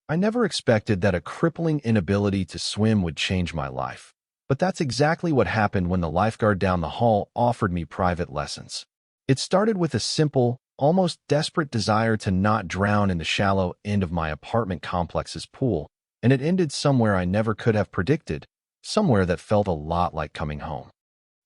I never expected that a crippling inability to swim would change my life. But that's exactly what happened when the lifeguard down the hall offered me private lessons. It started with a simple, almost desperate desire to not drown in the shallow end of my apartment complex's pool, and it ended somewhere I never could have predicted, somewhere that felt a lot like coming home.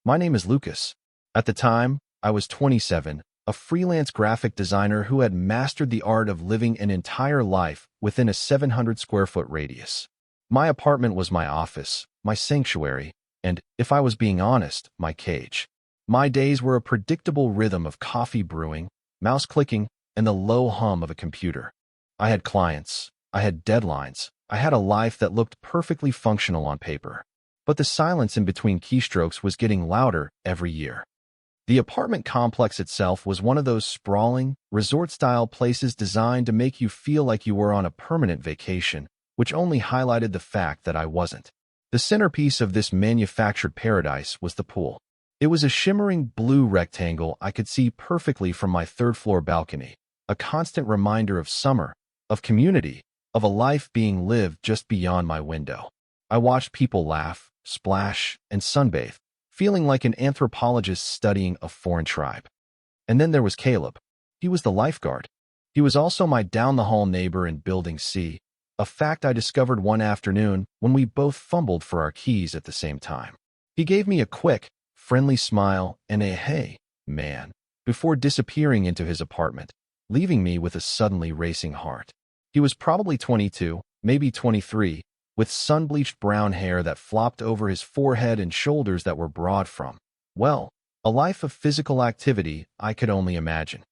My name is Lucas. At the time, I was 27, a freelance graphic designer who had mastered the art of living an entire life within a 700-square-foot radius. My apartment was my office, my sanctuary, and, if I was being honest, my cage. My days were a predictable rhythm of coffee brewing, mouse clicking, and the low hum of a computer. I had clients, I had deadlines, I had a life that looked perfectly functional on paper. But the silence in between keystrokes was getting louder every year. The apartment complex itself was one of those sprawling, resort-style places designed to make you feel like you were on a permanent vacation, which only highlighted the fact that I wasn't. The centerpiece of this manufactured paradise was the pool. It was a shimmering blue rectangle I could see perfectly from my third-floor balcony, a constant reminder of summer, of community, of a life being lived just beyond my window. I watched people laugh, splash, and sunbathe, feeling like an anthropologist studying a foreign tribe. And then there was Caleb. He was the lifeguard. He was also my down-the-hall neighbor in Building C, a fact I discovered one afternoon when we both fumbled for our keys at the same time. He gave me a quick, friendly smile and a "hey, man," before disappearing into his apartment, leaving me with a suddenly racing heart. He was probably 22, maybe 23, with sun-bleached brown hair that flopped over his forehead and shoulders that were broad from, well, a life of physical activity I could only imagine.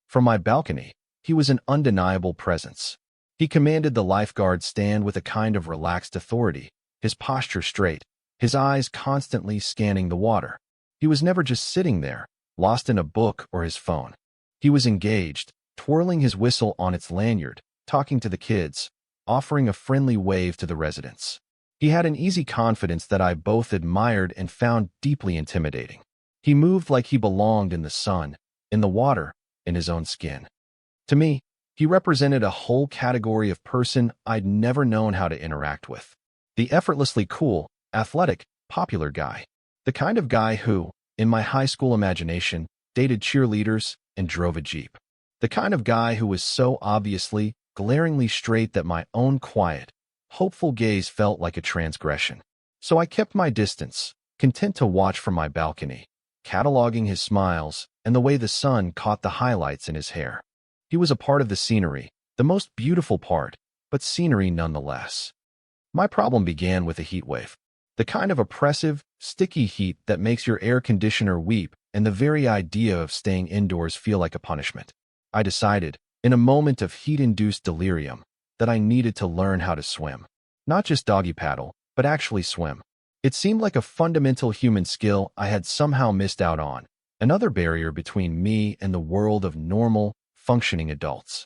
From my balcony, he was an undeniable presence. He commanded the lifeguard stand with a kind of relaxed authority, his posture straight, his eyes constantly scanning the water. He was never just sitting there, lost in a book or his phone. He was engaged, twirling his whistle on its lanyard, talking to the kids, offering a friendly wave to the residents. He had an easy confidence that I both admired and found deeply intimidating. He moved like he belonged in the sun, in the water, in his own skin. To me, he represented a whole category of person I'd never known how to interact with. The effortlessly cool, athletic, popular guy. The kind of guy who, in my high school imagination, dated cheerleaders and drove a Jeep. The kind of guy who was so obviously, glaringly straight that my own quiet, hopeful gaze felt like a transgression. So I kept my distance, content to watch from my balcony, cataloging his smiles and the way the sun caught the highlights in his hair. He was a part of the scenery, the most beautiful part, but scenery nonetheless. My problem began with a heat wave. The kind of oppressive, sticky heat that makes your air conditioner weep and the very idea of staying indoors feel like a punishment. I decided, in a moment of heat-induced delirium, that I needed to learn how to swim. Not just doggy paddle, but actually swim. It seemed like a fundamental human skill I had somehow missed out on, another barrier between me and the world of normal, functioning adults.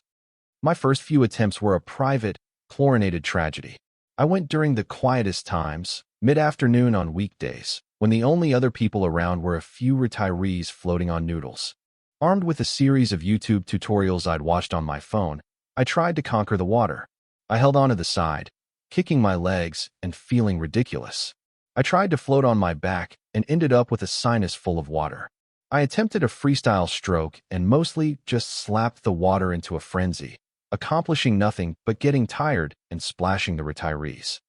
My first few attempts were a private, chlorinated tragedy. I went during the quietest times, mid-afternoon on weekdays, when the only other people around were a few retirees floating on noodles. Armed with a series of YouTube tutorials I'd watched on my phone, I tried to conquer the water. I held onto the side, kicking my legs and feeling ridiculous. I tried to float on my back and ended up with a sinus full of water. I attempted a freestyle stroke and mostly just slapped the water into a frenzy, accomplishing nothing but getting tired and splashing the retirees.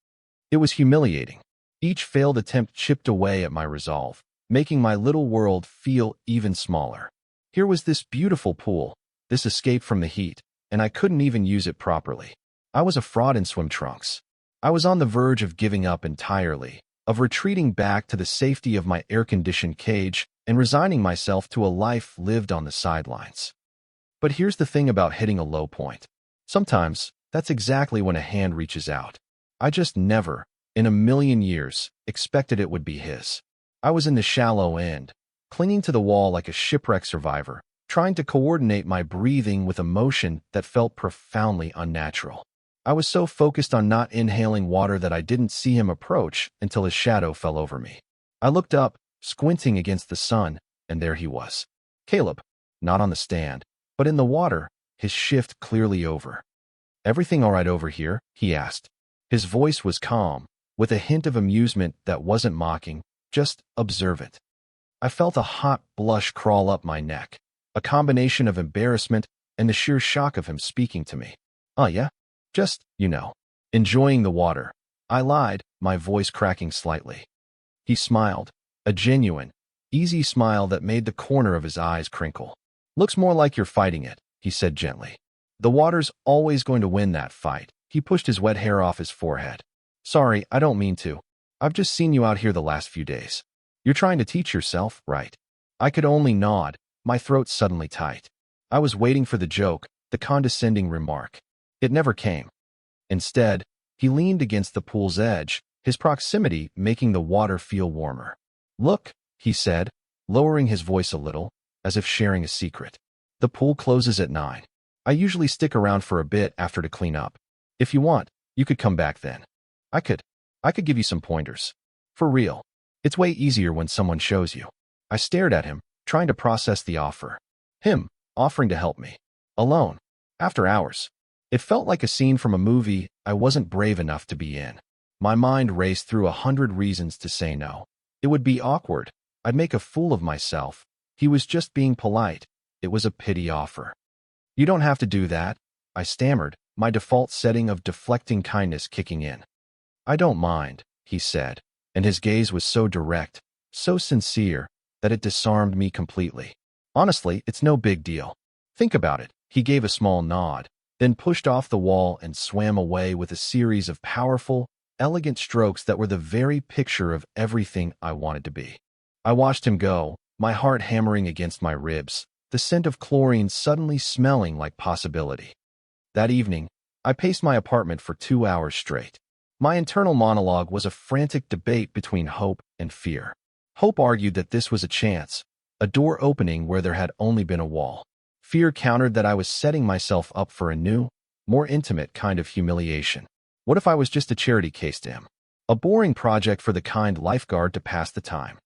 It was humiliating. Each failed attempt chipped away at my resolve, making my little world feel even smaller. Here was this beautiful pool, this escape from the heat, and I couldn't even use it properly. I was a fraud in swim trunks. I was on the verge of giving up entirely, of retreating back to the safety of my air-conditioned cage and resigning myself to a life lived on the sidelines. But here's the thing about hitting a low point. Sometimes, that's exactly when a hand reaches out. I just never, in a million years, expected it would be his. I was in the shallow end, clinging to the wall like a shipwreck survivor, trying to coordinate my breathing with a motion that felt profoundly unnatural. I was so focused on not inhaling water that I didn't see him approach until his shadow fell over me. I looked up, squinting against the sun, and there he was. Caleb, not on the stand, but in the water, his shift clearly over. "Everything all right over here?" he asked. His voice was calm, with a hint of amusement that wasn't mocking, just observant. I felt a hot blush crawl up my neck, a combination of embarrassment and the sheer shock of him speaking to me. "Oh yeah? Just, enjoying the water." I lied, my voice cracking slightly. He smiled, a genuine, easy smile that made the corner of his eyes crinkle. "Looks more like you're fighting it," he said gently. "The water's always going to win that fight." He pushed his wet hair off his forehead. "Sorry, I don't mean to. I've just seen you out here the last few days. You're trying to teach yourself, right?" I could only nod, my throat suddenly tight. I was waiting for the joke, the condescending remark. It never came. Instead, he leaned against the pool's edge, his proximity making the water feel warmer. "Look," he said, lowering his voice a little, as if sharing a secret. "The pool closes at 9. I usually stick around for a bit after to clean up. If you want, you could come back then. I could give you some pointers. For real. It's way easier when someone shows you." I stared at him, trying to process the offer. Him, offering to help me. Alone. After hours. It felt like a scene from a movie I wasn't brave enough to be in. My mind raced through 100 reasons to say no. It would be awkward. I'd make a fool of myself. He was just being polite. It was a pity offer. "You don't have to do that," I stammered, my default setting of deflecting kindness kicking in. "I don't mind," he said, and his gaze was so direct, so sincere, that it disarmed me completely. "Honestly, it's no big deal. Think about it." He gave a small nod, then pushed off the wall and swam away with a series of powerful, elegant strokes that were the very picture of everything I wanted to be. I watched him go, my heart hammering against my ribs, the scent of chlorine suddenly smelling like possibility. That evening, I paced my apartment for 2 hours straight. My internal monologue was a frantic debate between hope and fear. Hope argued that this was a chance, a door opening where there had only been a wall. Fear countered that I was setting myself up for a new, more intimate kind of humiliation. What if I was just a charity case to him? A boring project for the kind lifeguard to pass the time.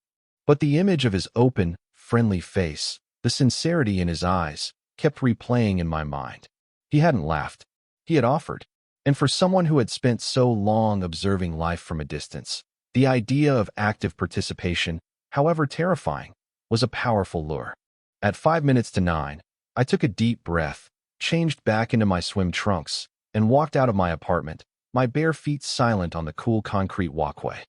But the image of his open, friendly face, the sincerity in his eyes, kept replaying in my mind. He hadn't laughed. He had offered. And for someone who had spent so long observing life from a distance, the idea of active participation, however terrifying, was a powerful lure. At 5 minutes to 9, I took a deep breath, changed back into my swim trunks, and walked out of my apartment, my bare feet silent on the cool concrete walkway.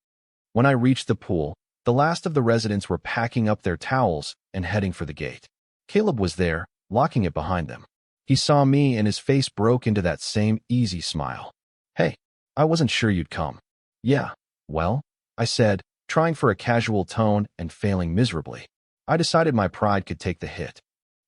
When I reached the pool, the last of the residents were packing up their towels and heading for the gate. Caleb was there, locking it behind them. He saw me and his face broke into that same easy smile. "Hey, I wasn't sure you'd come." "Yeah, well," I said, trying for a casual tone and failing miserably. I decided my pride could take the hit.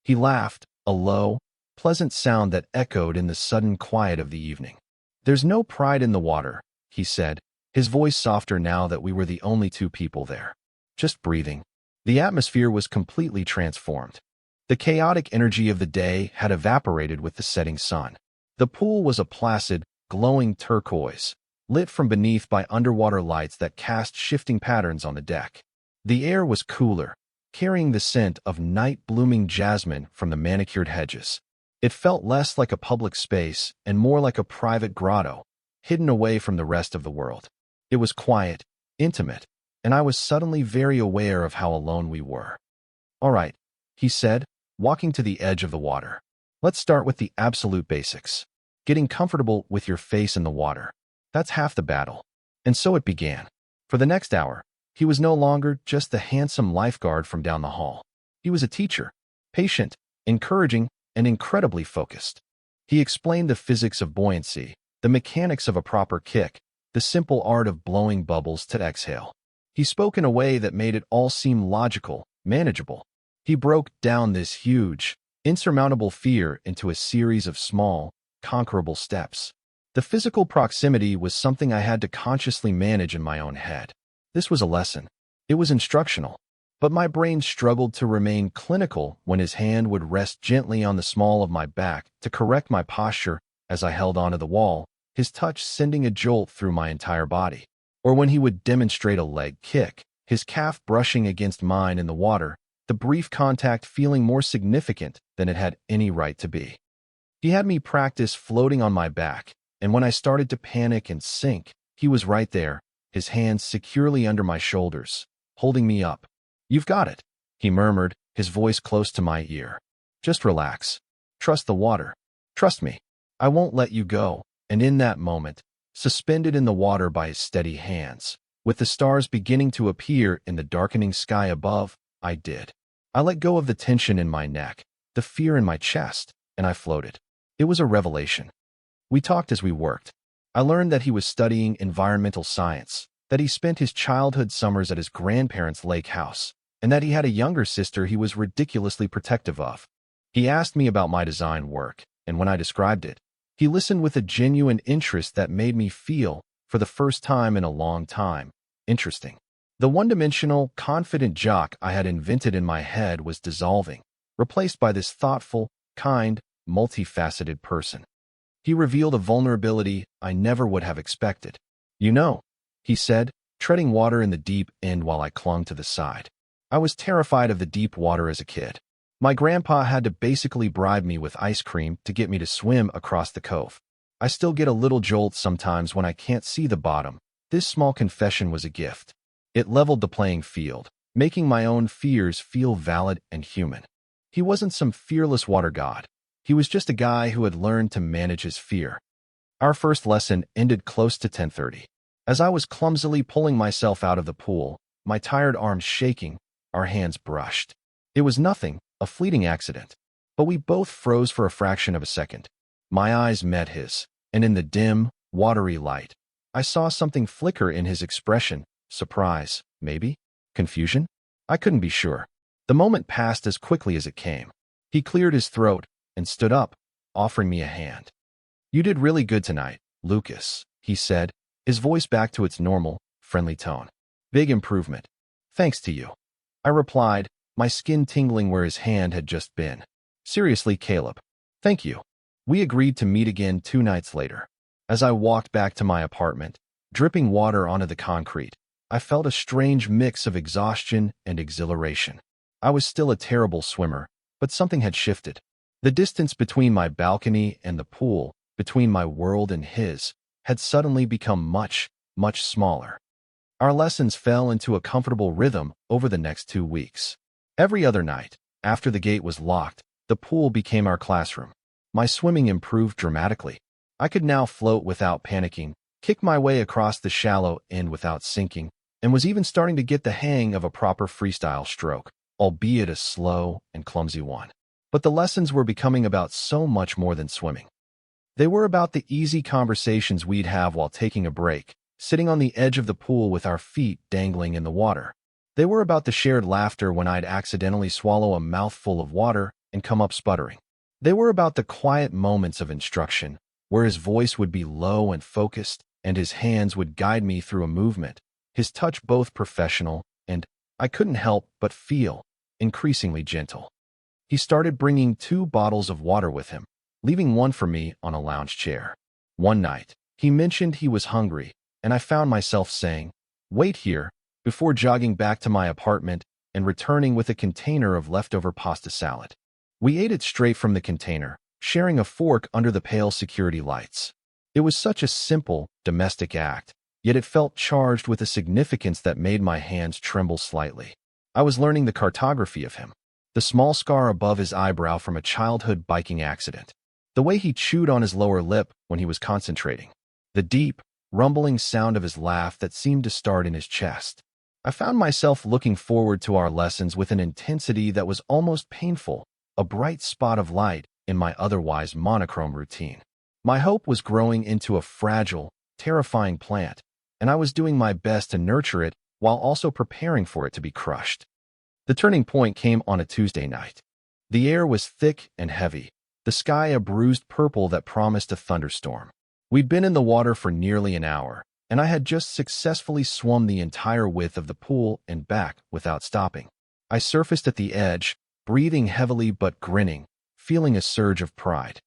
He laughed, a low, pleasant sound that echoed in the sudden quiet of the evening. "There's no pride in the water," he said, his voice softer now that we were the only two people there. "Just breathing." The atmosphere was completely transformed. The chaotic energy of the day had evaporated with the setting sun. The pool was a placid, glowing turquoise, lit from beneath by underwater lights that cast shifting patterns on the deck. The air was cooler, carrying the scent of night-blooming jasmine from the manicured hedges. It felt less like a public space and more like a private grotto, hidden away from the rest of the world. It was quiet, intimate, and I was suddenly very aware of how alone we were. "All right," he said, walking to the edge of the water. "Let's start with the absolute basics. Getting comfortable with your face in the water. That's half the battle." And so it began. For the next hour, he was no longer just the handsome lifeguard from down the hall. He was a teacher, patient, encouraging, and incredibly focused. He explained the physics of buoyancy, the mechanics of a proper kick, the simple art of blowing bubbles to exhale. He spoke in a way that made it all seem logical, manageable. He broke down this huge, insurmountable fear into a series of small, conquerable steps. The physical proximity was something I had to consciously manage in my own head. This was a lesson. It was instructional. But my brain struggled to remain clinical when his hand would rest gently on the small of my back to correct my posture as I held onto the wall, his touch sending a jolt through my entire body. Or when he would demonstrate a leg kick, his calf brushing against mine in the water, the brief contact feeling more significant than it had any right to be. He had me practice floating on my back, and when I started to panic and sink, he was right there, his hands securely under my shoulders, holding me up. "You've got it," he murmured, his voice close to my ear. "Just relax. Trust the water. Trust me. I won't let you go." And in that moment, suspended in the water by his steady hands, with the stars beginning to appear in the darkening sky above, I did. I let go of the tension in my neck, the fear in my chest, and I floated. It was a revelation. We talked as we worked. I learned that he was studying environmental science, that he spent his childhood summers at his grandparents' lake house, and that he had a younger sister he was ridiculously protective of. He asked me about my design work, and when I described it, he listened with a genuine interest that made me feel, for the first time in a long time, interesting. The one-dimensional, confident jock I had invented in my head was dissolving, replaced by this thoughtful, kind, multifaceted person. He revealed a vulnerability I never would have expected. "You know," he said, treading water in the deep end while I clung to the side. I was terrified of the deep water as a kid. My grandpa had to basically bribe me with ice cream to get me to swim across the cove. I still get a little jolt sometimes when I can't see the bottom. This small confession was a gift. It leveled the playing field, making my own fears feel valid and human. He wasn't some fearless water god. He was just a guy who had learned to manage his fear. Our first lesson ended close to 10:30. As I was clumsily pulling myself out of the pool, my tired arms shaking, our hands brushed. It was nothing, a fleeting accident. But we both froze for a fraction of a second. My eyes met his, and in the dim, watery light, I saw something flicker in his expression. Surprise, maybe? Confusion? I couldn't be sure. The moment passed as quickly as it came. He cleared his throat and stood up, offering me a hand. "You did really good tonight, Lucas," he said, his voice back to its normal, friendly tone. "Big improvement. Thanks to you." I replied, my skin tingling where his hand had just been. "Seriously, Caleb. Thank you." We agreed to meet again 2 nights later. As I walked back to my apartment, dripping water onto the concrete, I felt a strange mix of exhaustion and exhilaration. I was still a terrible swimmer, but something had shifted. The distance between my balcony and the pool, between my world and his, had suddenly become much, much smaller. Our lessons fell into a comfortable rhythm over the next 2 weeks. Every other night, after the gate was locked, the pool became our classroom. My swimming improved dramatically. I could now float without panicking, kick my way across the shallow end without sinking, and was even starting to get the hang of a proper freestyle stroke, albeit a slow and clumsy one. But the lessons were becoming about so much more than swimming. They were about the easy conversations we'd have while taking a break, sitting on the edge of the pool with our feet dangling in the water. They were about the shared laughter when I'd accidentally swallow a mouthful of water and come up sputtering. They were about the quiet moments of instruction, where his voice would be low and focused, and his hands would guide me through a movement, his touch both professional and, I couldn't help but feel, increasingly gentle. He started bringing 2 bottles of water with him, leaving one for me on a lounge chair. One night, he mentioned he was hungry, and I found myself saying, "Wait here," before jogging back to my apartment and returning with a container of leftover pasta salad. We ate it straight from the container, sharing a fork under the pale security lights. It was such a simple, domestic act, yet it felt charged with a significance that made my hands tremble slightly. I was learning the cartography of him. The small scar above his eyebrow from a childhood biking accident. The way he chewed on his lower lip when he was concentrating. The deep, rumbling sound of his laugh that seemed to start in his chest. I found myself looking forward to our lessons with an intensity that was almost painful, a bright spot of light in my otherwise monochrome routine. My hope was growing into a fragile, terrifying plant, and I was doing my best to nurture it while also preparing for it to be crushed. The turning point came on a Tuesday night. The air was thick and heavy, the sky a bruised purple that promised a thunderstorm. We'd been in the water for nearly an hour, and I had just successfully swum the entire width of the pool and back without stopping. I surfaced at the edge, breathing heavily but grinning, feeling a surge of pride.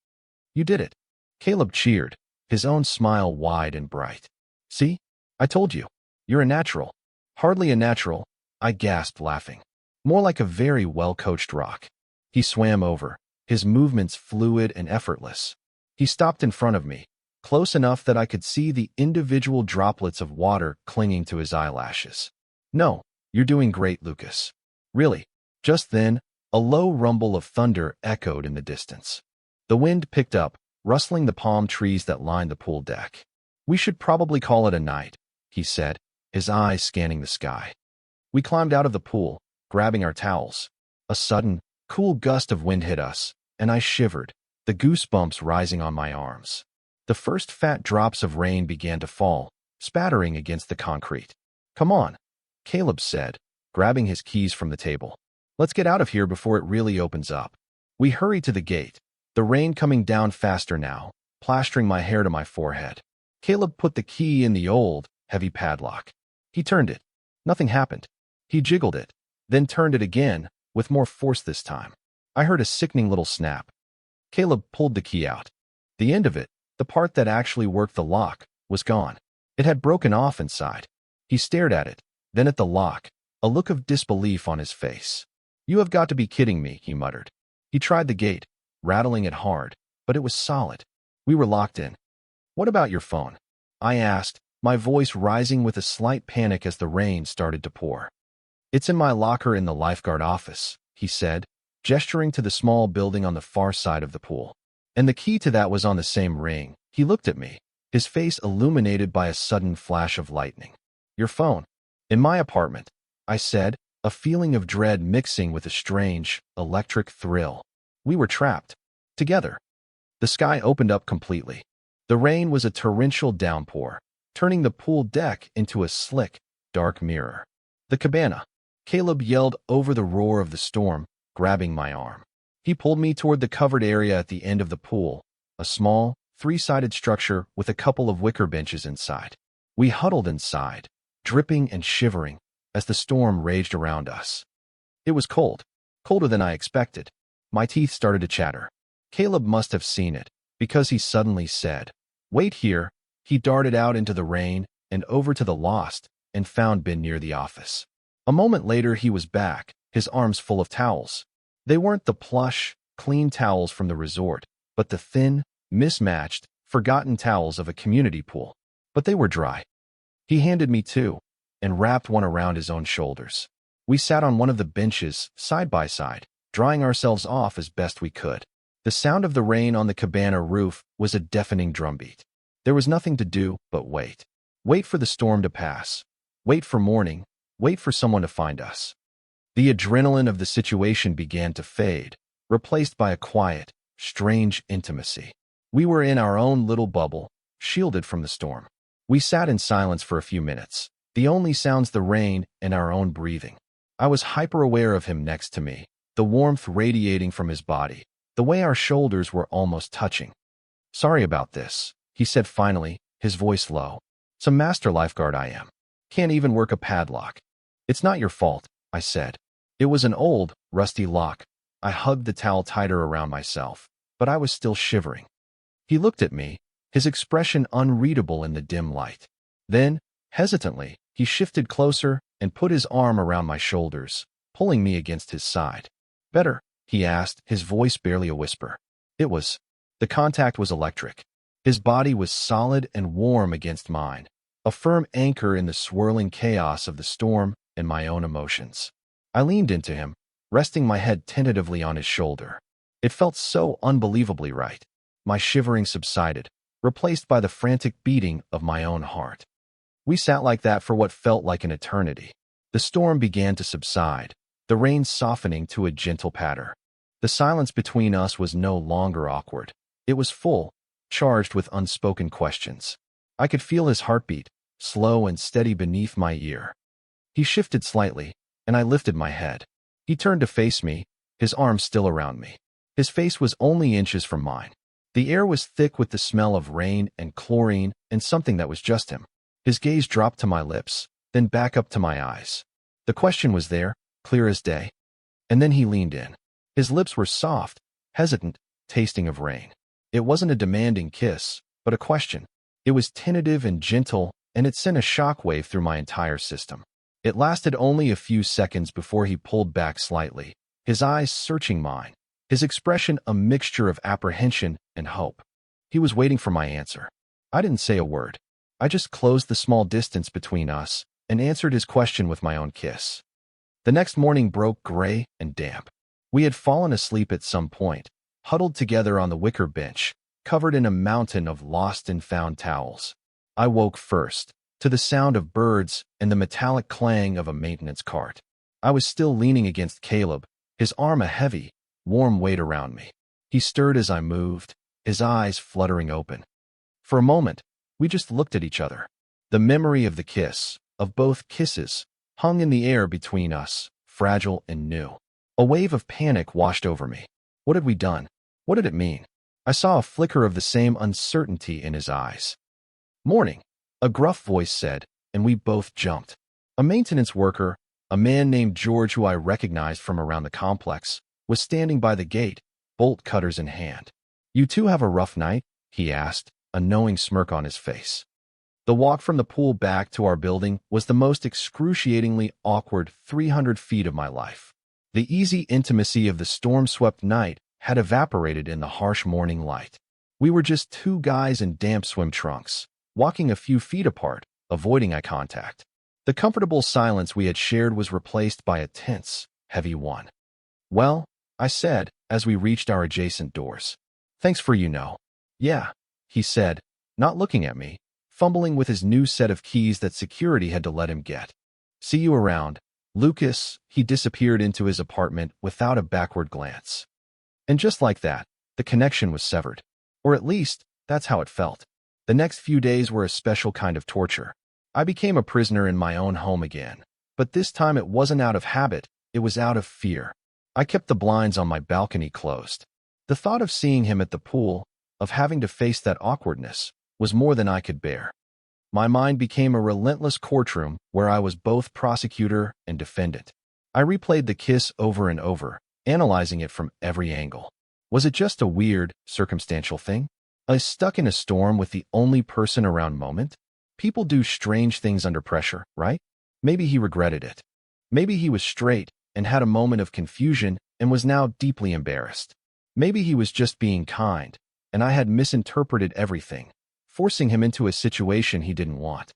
"You did it." Caleb cheered, his own smile wide and bright. "See? I told you. You're a natural." "Hardly a natural," I gasped, laughing. "More like a very well-coached rock." He swam over, his movements fluid and effortless. He stopped in front of me, close enough that I could see the individual droplets of water clinging to his eyelashes. "No, you're doing great, Lucas. Really." Just then, a low rumble of thunder echoed in the distance. The wind picked up, rustling the palm trees that lined the pool deck. "We should probably call it a night," he said, his eyes scanning the sky. We climbed out of the pool, grabbing our towels. A sudden, cool gust of wind hit us, and I shivered, the goosebumps rising on my arms. The first fat drops of rain began to fall, spattering against the concrete. "Come on," Caleb said, grabbing his keys from the table. "Let's get out of here before it really opens up." We hurried to the gate, the rain coming down faster now, plastering my hair to my forehead. Caleb put the key in the old, heavy padlock. He turned it. Nothing happened. He jiggled it, then turned it again, with more force this time. I heard a sickening little snap. Caleb pulled the key out. The end of it, the part that actually worked the lock, was gone. It had broken off inside. He stared at it, then at the lock, a look of disbelief on his face. "You have got to be kidding me," he muttered. He tried the gate, rattling it hard, but it was solid. We were locked in. "What about your phone?" I asked, my voice rising with a slight panic as the rain started to pour. "It's in my locker in the lifeguard office," he said, gesturing to the small building on the far side of the pool. "And the key to that was on the same ring." He looked at me, his face illuminated by a sudden flash of lightning. "Your phone?" "In my apartment," I said, a feeling of dread mixing with a strange, electric thrill. We were trapped. Together. The sky opened up completely. The rain was a torrential downpour, turning the pool deck into a slick, dark mirror. "The cabana!" Caleb yelled over the roar of the storm, grabbing my arm. He pulled me toward the covered area at the end of the pool, a small, three-sided structure with a couple of wicker benches inside. We huddled inside, dripping and shivering, as the storm raged around us. It was cold, colder than I expected. My teeth started to chatter. Caleb must have seen it, because he suddenly said, "Wait here." He darted out into the rain and over to the lost and found bin near the office. A moment later he was back, his arms full of towels. They weren't the plush, clean towels from the resort, but the thin, mismatched, forgotten towels of a community pool. But they were dry. He handed me two, and wrapped one around his own shoulders. We sat on one of the benches, side by side, drying ourselves off as best we could. The sound of the rain on the cabana roof was a deafening drumbeat. There was nothing to do but wait. Wait for the storm to pass. Wait for morning. Wait for someone to find us. The adrenaline of the situation began to fade, replaced by a quiet, strange intimacy. We were in our own little bubble, shielded from the storm. We sat in silence for a few minutes, the only sounds the rain and our own breathing. I was hyper-aware of him next to me, the warmth radiating from his body, the way our shoulders were almost touching. "Sorry about this," he said finally, his voice low. "Some master lifeguard I am. Can't even work a padlock." "It's not your fault," I said. It was an old, rusty lock. I hugged the towel tighter around myself, but I was still shivering. He looked at me, his expression unreadable in the dim light. Then, hesitantly, he shifted closer and put his arm around my shoulders, pulling me against his side. "Better?" he asked, his voice barely a whisper. It was. The contact was electric. His body was solid and warm against mine, a firm anchor in the swirling chaos of the storm and my own emotions. I leaned into him, resting my head tentatively on his shoulder. It felt so unbelievably right. My shivering subsided, replaced by the frantic beating of my own heart. We sat like that for what felt like an eternity. The storm began to subside, the rain softening to a gentle patter. The silence between us was no longer awkward. It was full, charged with unspoken questions. I could feel his heartbeat, slow and steady beneath my ear. He shifted slightly, and I lifted my head. He turned to face me, his arms still around me. His face was only inches from mine. The air was thick with the smell of rain and chlorine and something that was just him. His gaze dropped to my lips, then back up to my eyes. The question was there, clear as day. And then he leaned in. His lips were soft, hesitant, tasting of rain. It wasn't a demanding kiss, but a question. It was tentative and gentle, and it sent a shockwave through my entire system. It lasted only a few seconds before he pulled back slightly, his eyes searching mine, his expression a mixture of apprehension and hope. He was waiting for my answer. I didn't say a word. I just closed the small distance between us and answered his question with my own kiss. The next morning broke gray and damp. We had fallen asleep at some point, huddled together on the wicker bench, covered in a mountain of lost and found towels. I woke first, to the sound of birds and the metallic clang of a maintenance cart. I was still leaning against Caleb, his arm a heavy, warm weight around me. He stirred as I moved, his eyes fluttering open. For a moment, we just looked at each other. The memory of the kiss, of both kisses, hung in the air between us, fragile and new. A wave of panic washed over me. What had we done? What did it mean? I saw a flicker of the same uncertainty in his eyes. "Morning," a gruff voice said, and we both jumped. A maintenance worker, a man named George who I recognized from around the complex, was standing by the gate, bolt cutters in hand. "You two have a rough night?" he asked, a knowing smirk on his face. The walk from the pool back to our building was the most excruciatingly awkward 300 feet of my life. The easy intimacy of the storm-swept night had evaporated in the harsh morning light. We were just two guys in damp swim trunks, walking a few feet apart, avoiding eye contact. The comfortable silence we had shared was replaced by a tense, heavy one. "Well," I said, as we reached our adjacent doors. "Thanks for Yeah," he said, not looking at me, fumbling with his new set of keys that security had to let him get. "See you around, Lucas." He disappeared into his apartment without a backward glance. And just like that, the connection was severed. Or at least, that's how it felt. The next few days were a special kind of torture. I became a prisoner in my own home again. But this time it wasn't out of habit, it was out of fear. I kept the blinds on my balcony closed. The thought of seeing him at the pool, of having to face that awkwardness, was more than I could bear. My mind became a relentless courtroom where I was both prosecutor and defendant. I replayed the kiss over and over, analyzing it from every angle. Was it just a weird, circumstantial thing? A stuck in a storm with the only person around moment? People do strange things under pressure, right? Maybe he regretted it. Maybe he was straight and had a moment of confusion and was now deeply embarrassed. Maybe he was just being kind, and I had misinterpreted everything, forcing him into a situation he didn't want.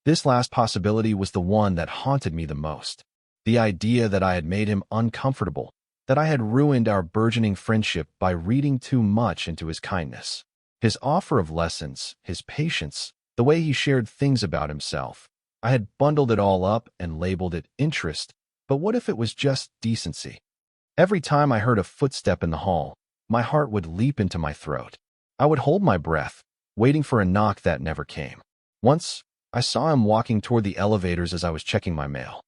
This last possibility was the one that haunted me the most. The idea that I had made him uncomfortable, that I had ruined our burgeoning friendship by reading too much into his kindness. His offer of lessons, his patience, the way he shared things about himself. I had bundled it all up and labeled it interest, but what if it was just decency? Every time I heard a footstep in the hall, my heart would leap into my throat. I would hold my breath, waiting for a knock that never came. Once, I saw him walking toward the elevators as I was checking my mail.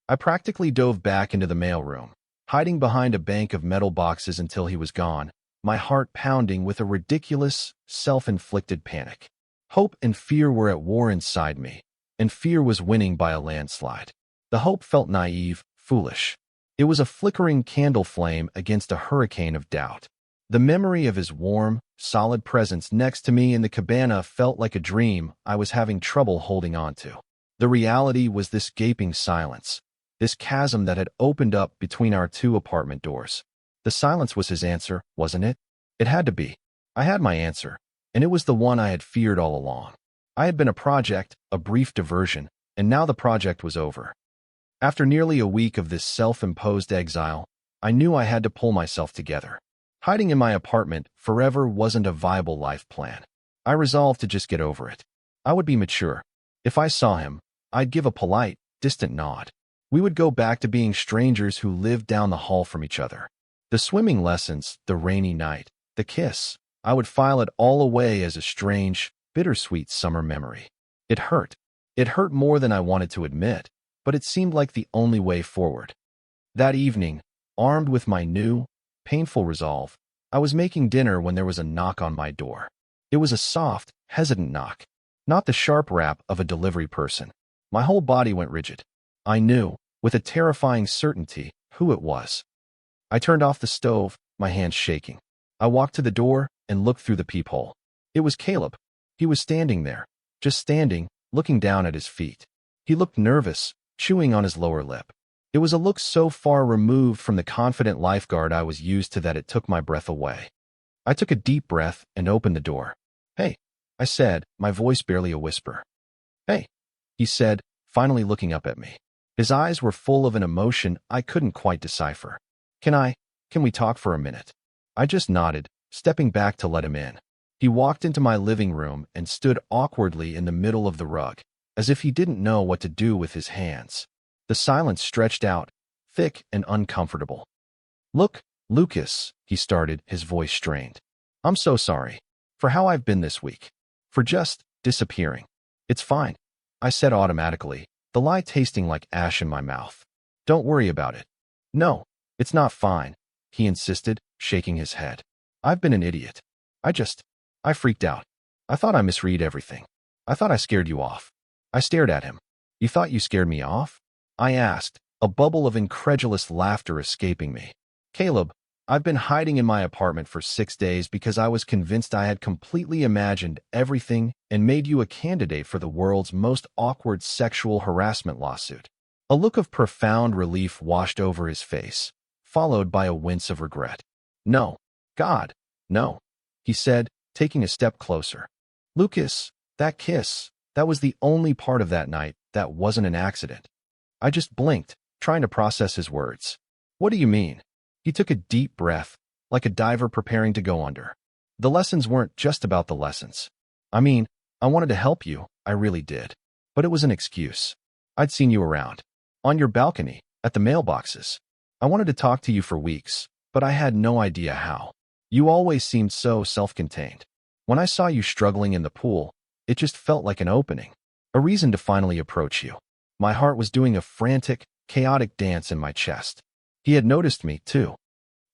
I practically dove back into the mailroom, hiding behind a bank of metal boxes until he was gone, my heart pounding with a ridiculous, self-inflicted panic. Hope and fear were at war inside me, and fear was winning by a landslide. The hope felt naive, foolish. It was a flickering candle flame against a hurricane of doubt. The memory of his warm, solid presence next to me in the cabana felt like a dream I was having trouble holding on to. The reality was this gaping silence, this chasm that had opened up between our two apartment doors. The silence was his answer, wasn't it? It had to be. I had my answer, and it was the one I had feared all along. I had been a project, a brief diversion, and now the project was over. After nearly a week of this self-imposed exile, I knew I had to pull myself together. Hiding in my apartment forever wasn't a viable life plan. I resolved to just get over it. I would be mature. If I saw him, I'd give a polite, distant nod. We would go back to being strangers who lived down the hall from each other. The swimming lessons, the rainy night, the kiss, I would file it all away as a strange, bittersweet summer memory. It hurt. It hurt more than I wanted to admit, but it seemed like the only way forward. That evening, armed with my new, painful resolve, I was making dinner when there was a knock on my door. It was a soft, hesitant knock, not the sharp rap of a delivery person. My whole body went rigid. I knew, with a terrifying certainty, who it was. I turned off the stove, my hands shaking. I walked to the door and looked through the peephole. It was Caleb. He was standing there, just standing, looking down at his feet. He looked nervous, chewing on his lower lip. It was a look so far removed from the confident lifeguard I was used to that it took my breath away. I took a deep breath and opened the door. "Hey," I said, my voice barely a whisper. "Hey," he said, finally looking up at me. His eyes were full of an emotion I couldn't quite decipher. Can we talk for a minute?" I just nodded, stepping back to let him in. He walked into my living room and stood awkwardly in the middle of the rug, as if he didn't know what to do with his hands. The silence stretched out, thick and uncomfortable. "Look, Lucas," he started, his voice strained. "I'm so sorry for how I've been this week, for just disappearing." "It's fine," I said automatically, the lie tasting like ash in my mouth. "Don't worry about it." "No, it's not fine," he insisted, shaking his head. "I've been an idiot. I freaked out. I thought I misread everything. I thought I scared you off." I stared at him. "You thought you scared me off?" I asked, a bubble of incredulous laughter escaping me. "Caleb, I've been hiding in my apartment for 6 days because I was convinced I had completely imagined everything and made you a candidate for the world's most awkward sexual harassment lawsuit." A look of profound relief washed over his face, followed by a wince of regret. "No, God, no," he said, taking a step closer. "Lucas, that kiss, that was the only part of that night that wasn't an accident." I just blinked, trying to process his words. "What do you mean?" He took a deep breath, like a diver preparing to go under. "The lessons weren't just about the lessons. I mean, I wanted to help you, I really did. But it was an excuse. I'd seen you around. On your balcony, at the mailboxes. I wanted to talk to you for weeks, but I had no idea how. You always seemed so self-contained. When I saw you struggling in the pool, it just felt like an opening, a reason to finally approach you." My heart was doing a frantic, chaotic dance in my chest. He had noticed me, too.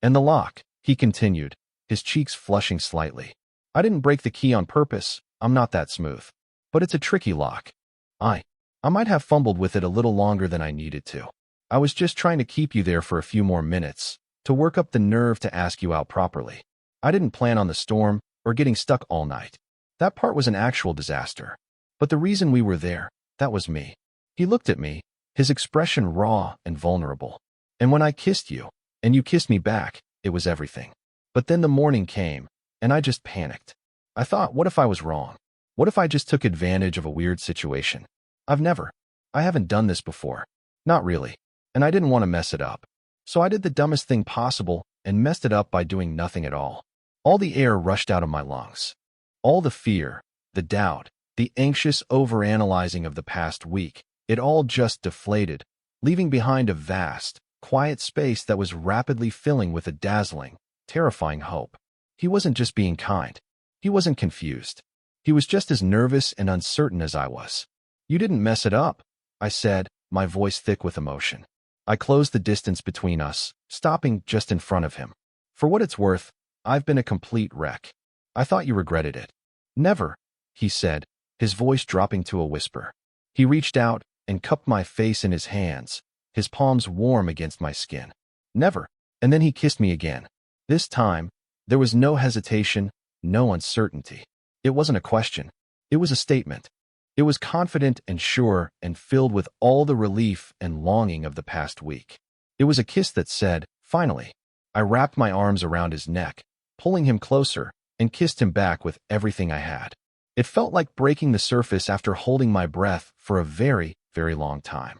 "And the lock," he continued, his cheeks flushing slightly. "I didn't break the key on purpose, I'm not that smooth. But it's a tricky lock. I might have fumbled with it a little longer than I needed to. I was just trying to keep you there for a few more minutes, to work up the nerve to ask you out properly. I didn't plan on the storm or getting stuck all night. That part was an actual disaster. But the reason we were there, that was me." He looked at me, his expression raw and vulnerable. "And when I kissed you, and you kissed me back, it was everything. But then the morning came, and I just panicked. I thought, what if I was wrong? What if I just took advantage of a weird situation? I haven't done this before. Not really. And I didn't want to mess it up. So I did the dumbest thing possible and messed it up by doing nothing at all. All the air rushed out of my lungs. All the fear, the doubt, the anxious overanalyzing of the past week, it all just deflated, leaving behind a vast, quiet space that was rapidly filling with a dazzling, terrifying hope. He wasn't just being kind. He wasn't confused. He was just as nervous and uncertain as I was. "You didn't mess it up," I said, my voice thick with emotion. I closed the distance between us, stopping just in front of him. "For what it's worth, I've been a complete wreck. I thought you regretted it." "Never," he said, his voice dropping to a whisper. He reached out and cupped my face in his hands, his palms warm against my skin. "Never." And then he kissed me again. This time, there was no hesitation, no uncertainty. It wasn't a question. It was a statement. It was confident and sure and filled with all the relief and longing of the past week. It was a kiss that said, "Finally." I wrapped my arms around his neck, pulling him closer, and kissed him back with everything I had. It felt like breaking the surface after holding my breath for a very, very long time.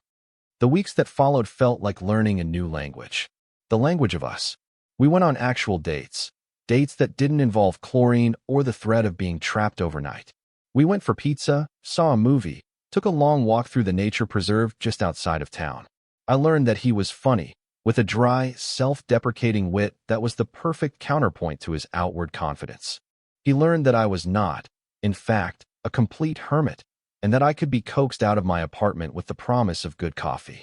The weeks that followed felt like learning a new language. The language of us. We went on actual dates. Dates that didn't involve chlorine or the threat of being trapped overnight. We went for pizza, saw a movie, took a long walk through the nature preserve just outside of town. I learned that he was funny, with a dry, self-deprecating wit that was the perfect counterpoint to his outward confidence. He learned that I was not, in fact, a complete hermit, and that I could be coaxed out of my apartment with the promise of good coffee.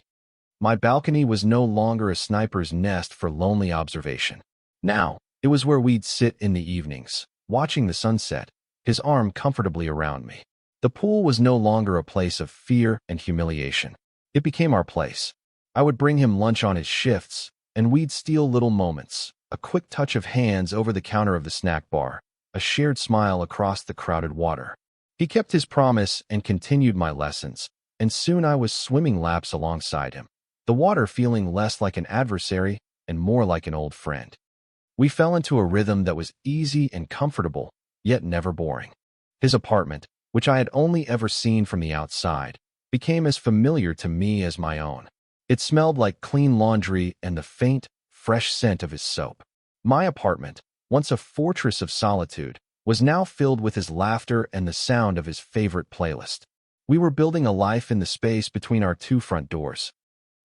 My balcony was no longer a sniper's nest for lonely observation. Now, it was where we'd sit in the evenings, watching the sunset, his arm comfortably around me. The pool was no longer a place of fear and humiliation. It became our place. I would bring him lunch on his shifts, and we'd steal little moments, a quick touch of hands over the counter of the snack bar, a shared smile across the crowded water. He kept his promise and continued my lessons, and soon I was swimming laps alongside him. the water feeling less like an adversary and more like an old friend. We fell into a rhythm that was easy and comfortable, yet never boring. His apartment, which I had only ever seen from the outside, became as familiar to me as my own. It smelled like clean laundry and the faint, fresh scent of his soap. My apartment, once a fortress of solitude, was now filled with his laughter and the sound of his favorite playlist. We were building a life in the space between our two front doors.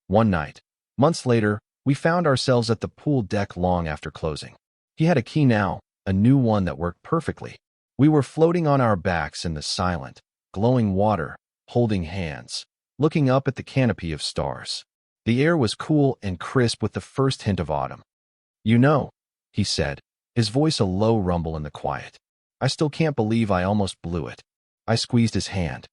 One night, months later, we found ourselves at the pool deck long after closing. He had a key now, a new one that worked perfectly. We were floating on our backs in the silent, glowing water, holding hands, looking up at the canopy of stars. The air was cool and crisp with the first hint of autumn. "You know," he said, his voice a low rumble in the quiet. "I still can't believe I almost blew it." I squeezed his hand.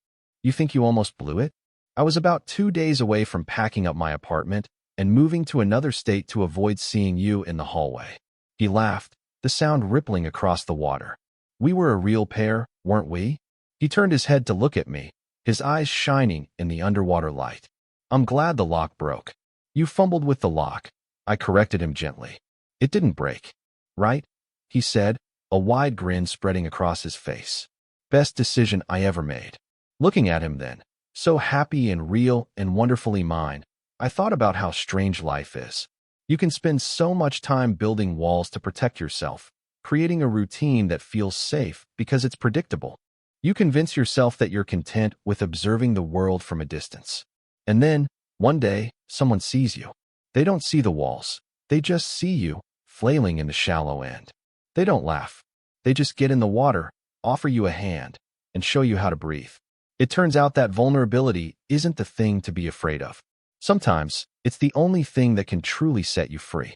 "You think you almost blew it?" I was about 2 days away from packing up my apartment and moving to another state to avoid seeing you in the hallway. He laughed, the sound rippling across the water. "We were a real pair, weren't we?" He turned his head to look at me, his eyes shining in the underwater light. "I'm glad the lock broke." "You fumbled with the lock," I corrected him gently. "It didn't break, right?" he said, a wide grin spreading across his face. "Best decision I ever made." Looking at him then, so happy and real and wonderfully mine, I thought about how strange life is. You can spend so much time building walls to protect yourself, creating a routine that feels safe because it's predictable. You convince yourself that you're content with observing the world from a distance. And then, one day, someone sees you. They don't see the walls. They just see you, flailing in the shallow end. They don't laugh. They just get in the water, offer you a hand, and show you how to breathe. It turns out that vulnerability isn't the thing to be afraid of. Sometimes, it's the only thing that can truly set you free.